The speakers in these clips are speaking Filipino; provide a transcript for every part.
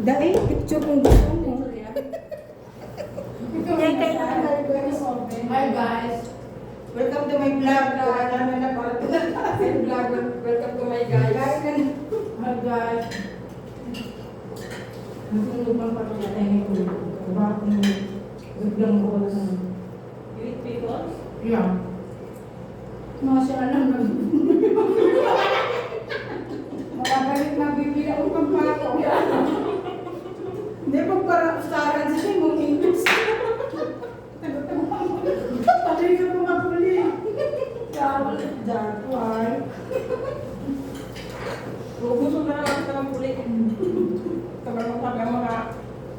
Dahil picture kung gusto mo. Hi guys. Welcome to my vlog. Welcome to my guys. Hi guys. Nagtulungan pa ito natin ko. Bakit biglang ko na. You eat pickles? Yeah. Masya Allah. Makagalit na bibili ako pang pato. Hindi pag para usaran sa siya mong English. Patay ka pa mapuli. Kawal at Jaguar. Ubusog na lang ako ng puli. Tagal mo kami ang mga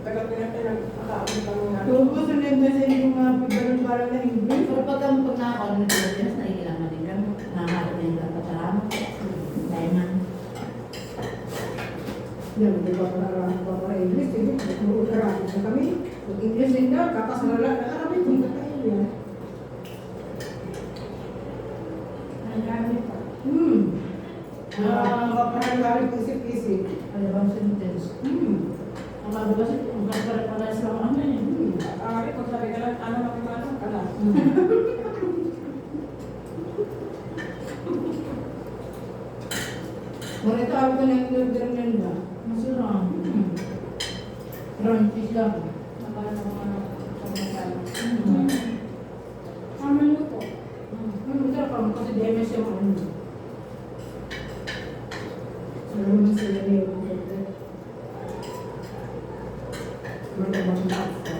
taga-pinag nakakabit lang nga. Tungkol sa nenda sa inyong mga pagbalong-balong na English. Pero pag nakakuha ng Pilipinas, naiilangan din kami. Nakakalap na yung kapatalaman. Diamond. Yan, di ba para English, hindi. Mag-uutarahan sa kami. Mag-English din ka, kapas na lang. Nakakabit din ka tayo yan. Parang galing isip-isip. Ano bang sentence? Ang mababas ito, ang para sa mga ano eh. Ari, kung sabi ka lang, ano makimasok ka lang. Ngunit ako ko na yung nenda. Masarap. Crunchy siya. Nakala mo ano, pagkakala. Tama luto. Masarap pa kasi demes yung ano. Ano naman sila niyo? Matabang na ako.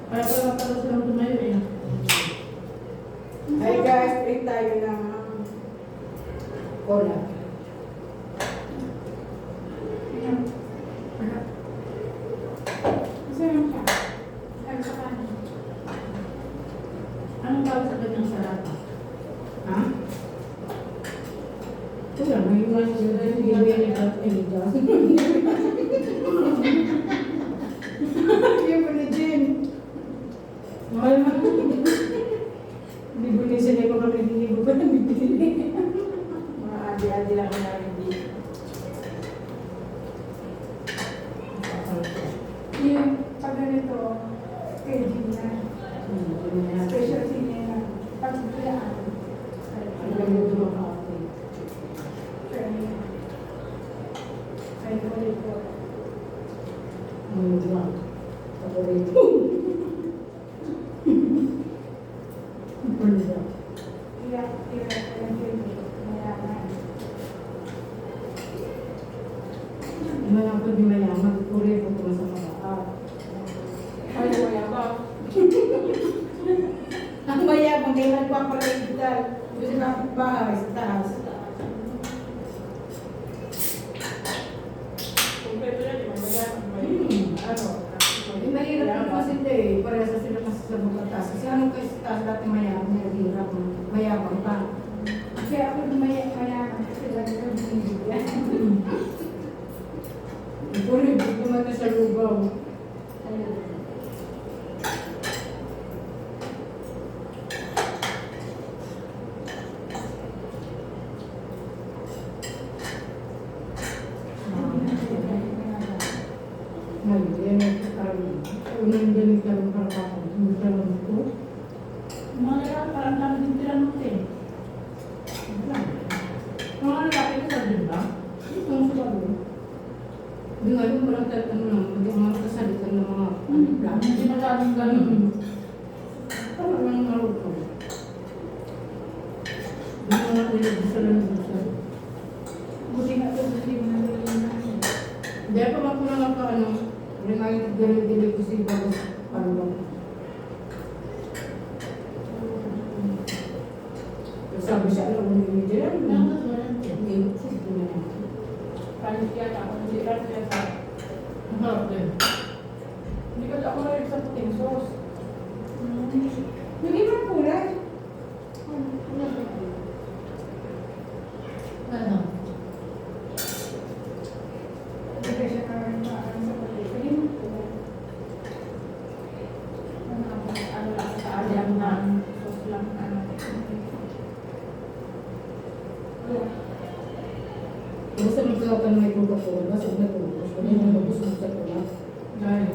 Kaya pala pala silang tumayo eh. Hi guys, break tayo ng cola. Anong tawag sa kanyang sarapa? Ha? Ito lang, may iwan sila yung gawin at Elijah. Yung pala Jen. Mahal mo. Hindi ko niya ko kami hindi ko pa nabibili. Mga adi-adi lang na hindi. Yung pag ganito, schedule na. Special senior na. Pag bilaan. Ang ganda ito mga kapatid. Training. Ay, ulit po. Ang lang. Paborito. Ang lang. Iyak, mayaman. Malang pag mayaman, puri po ko sa mga Ay, wala ba? ang mayaman, may nagpapalagdal. Doon sa bahay, sa taas. Kompleto yan, di ba? May ano, Eh, mahirap po kasi hindi eh. Parehas na sila kasi sa mga taas. Kasi anong kasi sa taas dati mayaman, naghihirap. Mayaman pa. Kaya ako mayaman kasi lagi ko binibigyan. Puri, dito man na sa lugaw. Ngayon, yan ang unang galing ka ng karapatan. Hindi ka lang ito. Mga lalaki parang dami din tinanong eh. Mga lalaki ko sa din ba? Ito ang sabi. Di nga yung parang ano lang, pag yung mga kasalitan ng mga plan. Hindi masyadong ganun. Parang ang narod ko. Yung mga nilagay sa lang. Buti nga ito, buti mo na nilalaman. Hindi pa makulang ako ano, remind dili ko si Bagas Parang. Sabi siya, alam mo ni Miguel, Langas wala din. hindi ko siya. panis yan ako. Hindi lang siya sa... Ang harap din. Hindi kasi ako na sa puting sauce. Yung ibang kulay. Ano? Hindi siya parang sa paligid. Ano lang sa alam na sauce lang. Ano. Basta magkakaw ka na may Coca-Cola, so natulog. Kung yung nababos mo sa cola. Gaya.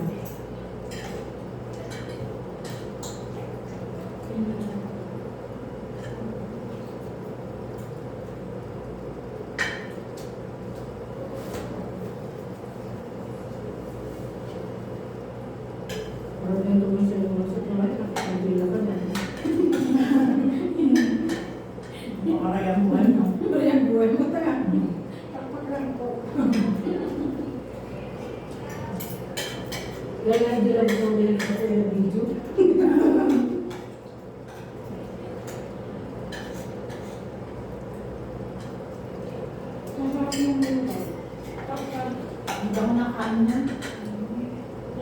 Parang yung tuloy siya yung nasa cola, nakakabila ka na. Baka kaya mo ano. Pero yung buhay mo taga. Pagpaglang ko. Kaya nga hindi lang gusto ko sa video. Masarap yung buhay. Hindi ako nakain yan.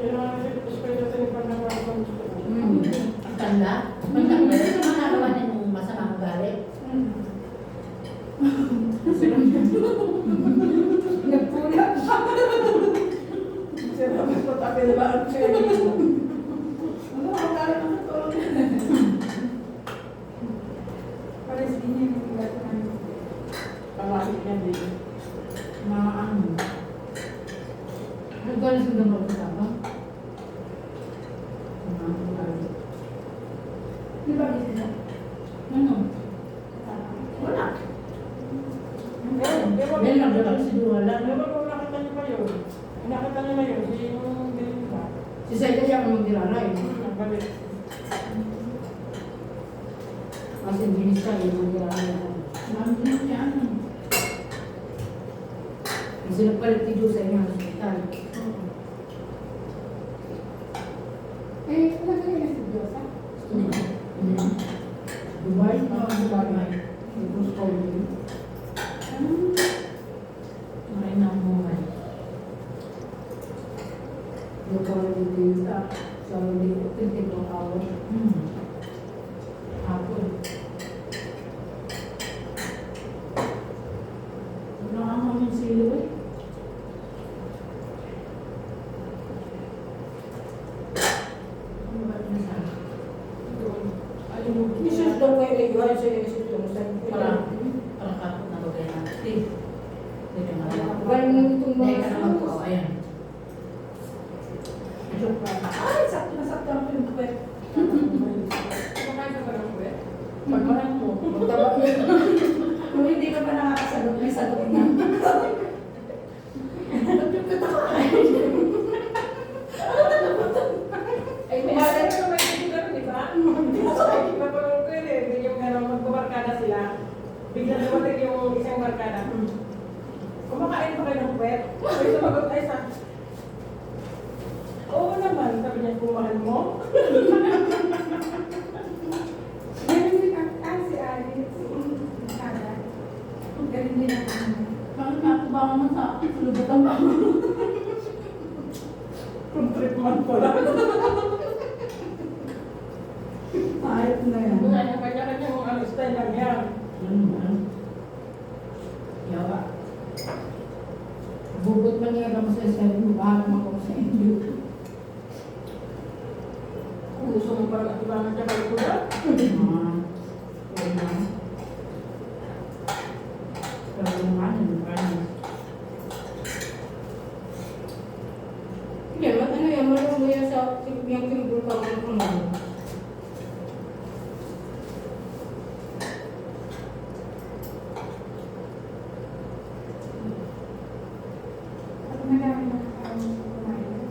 Yun ang espiritu sa ipan ng mga gusto ko. Ang tanda. Ang tanda. Ito naman nagawa niya nung masamang galit. Nagpula. Kasi tapos patabi na ba ang siya dito? Ano ang galing ng katulog? Pares din niya yung bigat na. Pangakit niya dito. Mga ano. Nagkalas yung gamot sa tama. Mga galit. Di ba bisa? Ano? Wala. Dahil nagdalang si Duwala. Ano ba kung nakita niyo ba yun? Nakita niyo ba yun? Si yung ganyan ba? Si Saida siya ang magdiralay. Ang galit. Kasi binis siya yung magdiralay. Marami din siya ano. Kasi nagpalit ni Diyos sa inyong hospital. Eh, wala ka yung estudyosa? Dubai? Dubai. Tapos Saudi. Maray na ang buhay. Yung parang dito sa Saudi, 24 hours. Hapon. Wala ka namin silo eh. Ano ba ito sa Ayun mo. Isus daw kayo ay iwan sa inisip yung sa parang kapot na bagay na. Dito na lang. Galing nung itong Hindi mga ka naman po. Ayan. Ay, sakto na sakto ang pinupwet. Kumakain ka ba ng kwet? Pagkain mo. magtaba. Kung hindi ka pa nakakasagot, may sagot na. Ay, may alay ka may titular, di ba? Ay, iba pa lang ko yun eh. Hindi yung gano'ng magbabarkada sila. Biglang dumating yung isang barkada. Kumakain pa kayo ng kwet? Ay, sumagot ay sa... Oo naman, sabi niya, kumahal mo. Ganun din ang si Ali, si Ada. Ganun din ang ano. Bakit nakubangan mo sa lubatan ba? Kung trip man pala. Ayot na yan. Wala yung kanya-kanyang ano, style lang yan. Yawa. Bubot man nga naman sa sarili mo, bahala man ako sa inyo. Kung gusto mo parang atibangan siya kayo kuya. Yan, ano yan, marunong mo yan sa yung tinubol ka ng pangalaman. At madami na kumain.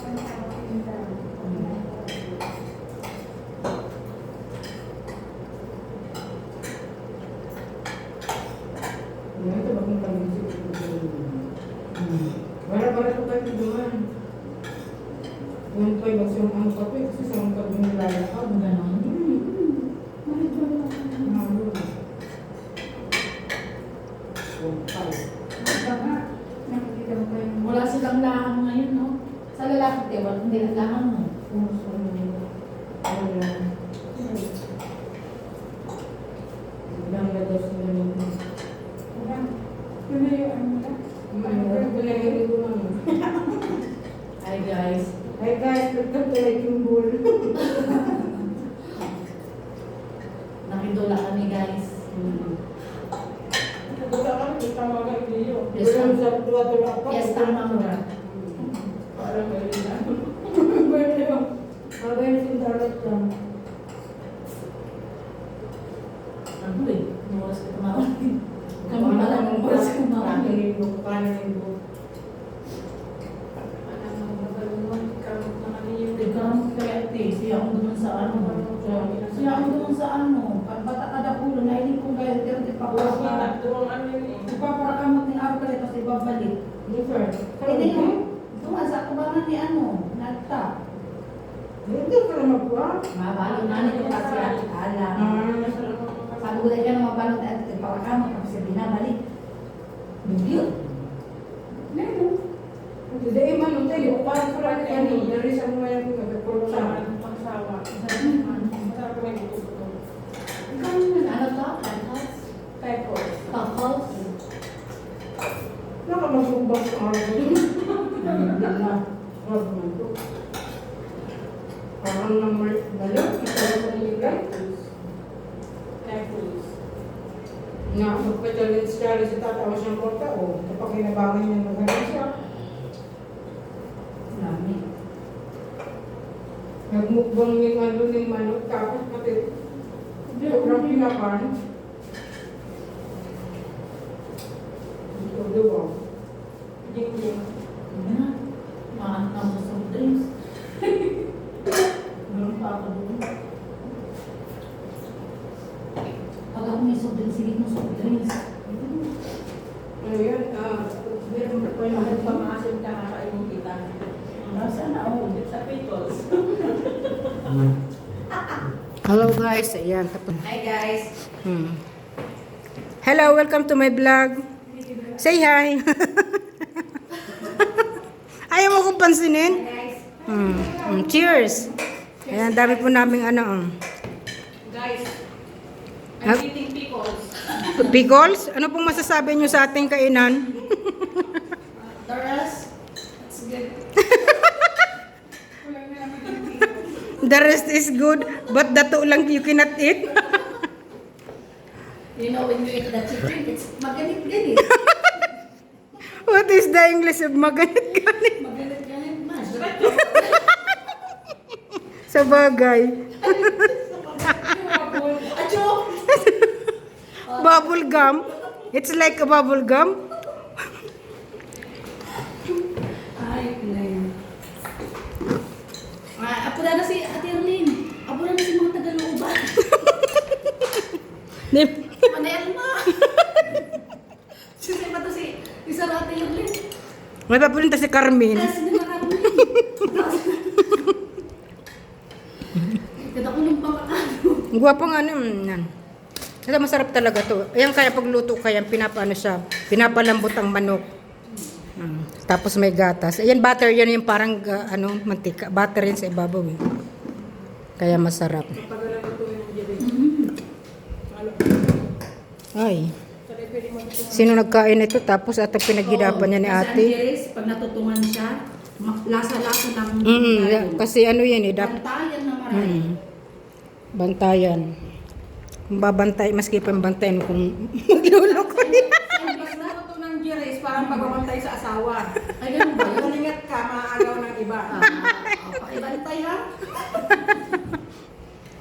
Ano ka Yan, ito bakit kami Bara-bara ko tayo doon. Yung tayo basta yung ano kape, kasi sa mga kape nilalakad. Ganon. Mahalo. Yung tayo. Nakikita mo pa yung Wala silang lahang ngayon, no? Sa lalaki, diba? Hindi ang lahang mo. Puso nyo. Wala. Ilang gados nila nito. Yun na yung ano na. Hi guys. Hi guys, nagtagtulay yung bowl. Nakidula kami guys. Wala kami, kita sama ka Dio. Yes, Yung sa tuwa-tuwa pa. Yes, tama mo na. Parang gano'n na. Birthday mo. Bagay na yung darat lang. Ano eh? Ang oras ko tumawag. Kami pala ng oras ko tumawag. Ikaw kaya siya ako doon sa ano. Siya ako doon sa ano. Bata kada pulo na hindi ko kaya hindi pa Bukas ako. kita, doon ano yun eh. Ipapakamot ni Arthur ito kasi babalik. Hindi mo. Tuman sa kubangan ni ano. Nagta. Hindi ka na magkuha. Mabalo na nito kasi alam. Sabi ko dahil ka na mabalot at ipapakamot kasi binabalik. Bigyan. Hindi, man, tayo. Parang kurang ka ni. Dari sa mga yung magkakulong sa akin. Pagsawa. Masarap may gusto. Ano to? Typos. Tapos? Nakamasubang sa araw. Hindi na. Huwag man to. Parang naman, balot. Masarap ang ibig. Typos. Na magpa-challenge siya sa tatawas ng kwarta. O, kapag kinabangan niya magaling siya. Dami. Nagmukbang yung ano ng manok. Tapos pati sobrang pinapan. Ito, diba? Jing-jing. Ano? Maano na sa soft drinks. Meron pa ako doon. Pag ako may soft drinks, sige mo soft drinks. Ano yan? Meron pa yung Kahit pamaasin ka, kakainin kita. Nasaan ako? Sa pickles. Hello guys, ayan. Hi guys! Hello, welcome to my vlog. Say hi. Ayaw mo kong pansinin? Cheers. Ayan, dami po naming ano. Guys, Huh? I'm eating pickles. Pickles? Ano pong masasabi nyo sa ating kainan? The rest, it's good. The rest is good, but dato lang you cannot eat. You know, when you eat the chicken, it's maganit-ganit. What is the English of maganit-ganit? Maganit-ganit mas. Sa bagay. Acho! Bubble gum. It's like a bubble gum. Ay, Glenn. Apo na si Ate Erlyn. Apo na si mga Tagalooban. Manel ma! Sisi pa to si isa na Ate Erlyn. May papunta si Carmen. Kasi na marami. Kita ko nung pangkakano. Ang gwapong ano. Yan. Ito masarap talaga to. Ayan kaya pagluto kaya pinapano siya. Pinapalambot ang manok. Tapos may gatas. Ayan butter yan yung parang ano mantika. Butter yan sa ibabaw eh. Kaya masarap. Pagalan ito yung jiri. Ano? Ay. Sorry, pwede mo ito. Sino nagkain ito tapos at pinaghidapan niya ni Kasi ate. ang Jerez, pag natutungan siya, lasa-lasa ng Kasi ano yan eh. bantayan na marami. Bantayan. Kung babantay, maski pa bantayan kung magluloko niya. Mas nato ng jiri, parang pagbabantay sa asawa. Ay, ganun ba yun? Kung ingat ka, maagaw ng iba. Pakibantay ha?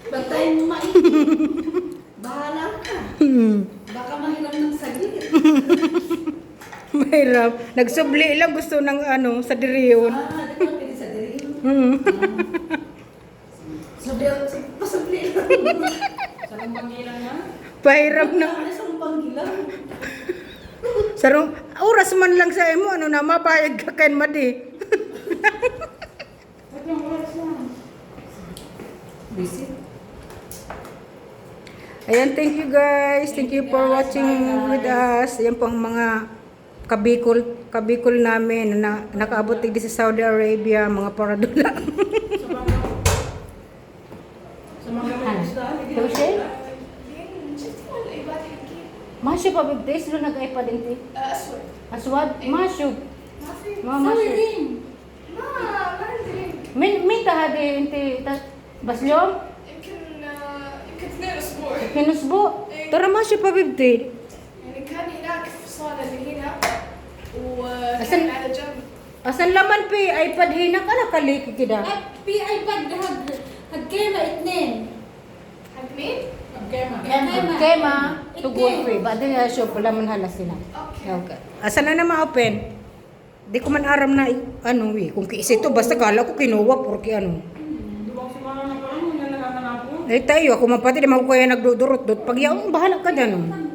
Bantayan mo maigi. Bahala ka. Baka mahiram ng saglit. Mahirap. Nagsubli lang gusto ng ano, sa diriyon. Di ko pwede sa diri. Pasabli lang. Sa panggilan na. Pahiram na. Ano sa panggilang? Sarong, oras man lang sa imo, ano na, mapayag ka kain madi. Visit. Ayan, thank you guys. Thank you for watching with us. Ayan po ang mga kabikol namin na nakaabot din sa Saudi Arabia, mga paradula. Sa mga isda, hindi na Tuesday? isda. Masyo pa bibtes, lo nag-iPad din ti. Aswad, masyo. Mama, masyo. Min tahadi inti baslom. Kinusbo. Tara masyo pa bibtes. يعني كان هناك في صالة اللي Asan laman pi iPad hina ka na kaliki kida. At PI pag hagkema itnin. Hagkema. Kema tugon pi ba din show pala man hala sila. Okay. Asan na ma-open? Di ko man aram na ano kung kiisi to basta kala ko kinuha porque ano. Duwag si Mama na parang yung nalakanap ko. Eh tayo ako mapati di man ko kaya nagdudurot dot pag yaong bahala ka dyan. Oh.